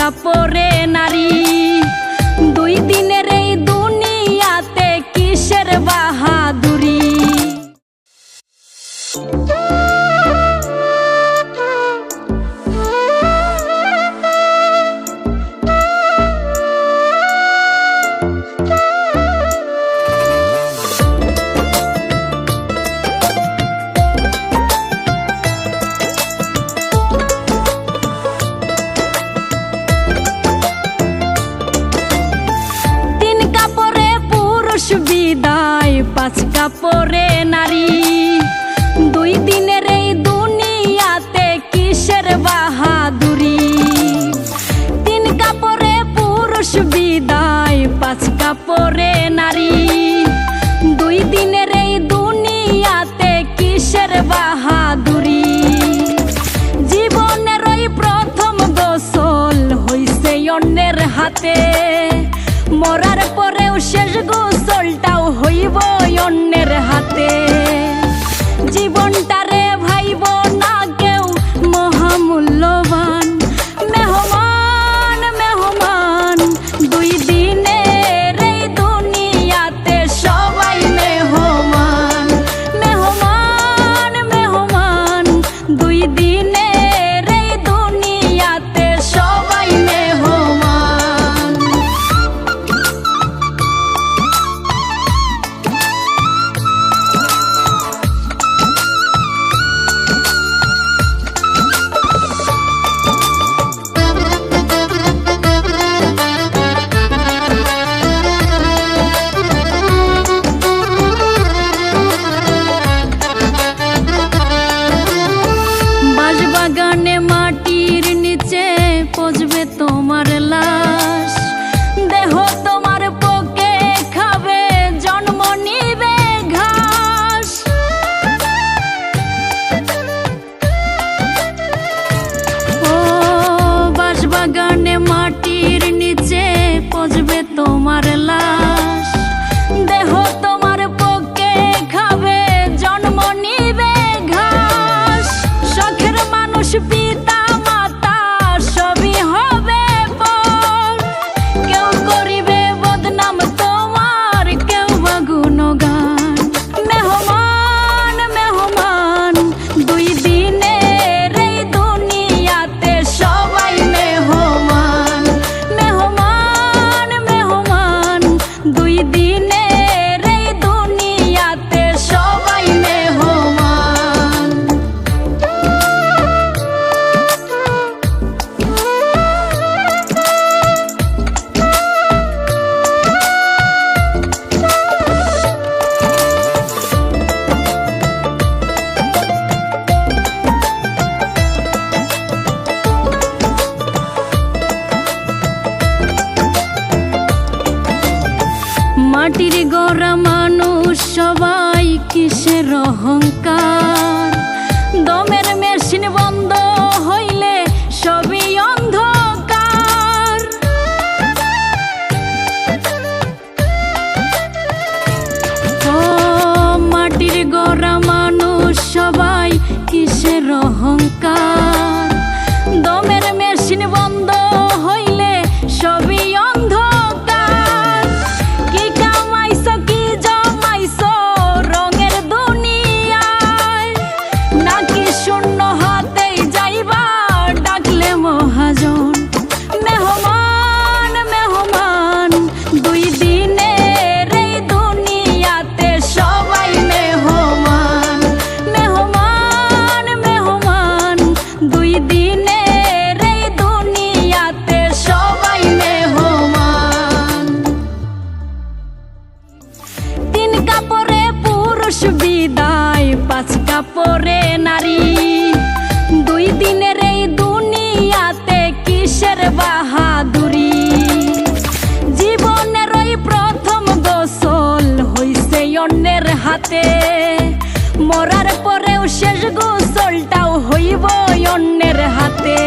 কাপড়ে নারী। 2 দিনের এই দুনিয়াতে কিসের বাহাদুরি। বিদায় 5 কাপড়ে নারী। 2 দিনের এই দুনিয়াতে কিসের বাহাদুরি। 3 কাপড়ে পুরুষ বিদায় 5 কাপড়ে নারী। 2 দিনের এই দুনিয়াতে কিসের বাহাদুরি। জীবনের ওই প্রথম গোসল হইছে অন্যের হাতে। মরার পরেও শেষ গোসলটাও হইব অন্যের হাতে। জীবনটারে ভাইব না কেউ মহামূল্যবান। মেহমান মেহমান 2 দিনের এই দুনিয়াতে সবাই মেহমান। মেহমান মেহমান 2 দিনের এই দুনিয়াতে সবাই মেহমান। বাগানে মাটির নিচে পচবে তোমার লাশ। দেহ তোমার পোকে খাবে জন্ম নিবে ঘাস। ও বাগানে মাটির নিচে পচবে তোমার লাশ। দেহ তোমার পোকে খাবে জন্ম নিবে ঘাস। শখের মানুষ পিতা মাতা সবই হবে পর। কেউ করিবে বদনাম তোমার কেউ বা গুণগান। মেহমান মেহমান 2 দিনের এই দুনিয়াতে সবাই মেহমান। মেহমান মেহমান 2 দিনের এই দুনিয়াতে সবাই মেহমান। মাটির গড়া মানুষ সবাই কিসের অহংকার। দমের মেশিন বন্ধ হইলে সবই অন্ধকার। ও মাটির গড়া মানুষ সবাই কিসের অহংকার। দমের মেশিন বন্ধ হইলে সবই অন্ধকার। কি কামাইছো কি জমাইছো রঙের দুনিয়ায়। নাকি শূন্য হাতেই যাইবা ডাকলে মহাজন। মেহমান মেহমান 2 দিনের এই দুনিয়াতে সবাই মেহমান। মেহমান মেহমান 2 দিনের এই দুনিয়াতে সবাই মেহমান। 3 কাপড়ে পুরুষ বিদায় 5 কাপড়ে নারী। 2 দিনের এই দুনিয়াতে কিসের বাহাদুরি। জীবনের ওই প্রথম গোসল হইছে অন্যের হাতে। মরার পরেও শেষ গোসলটাও হইব অন্যের হাতে।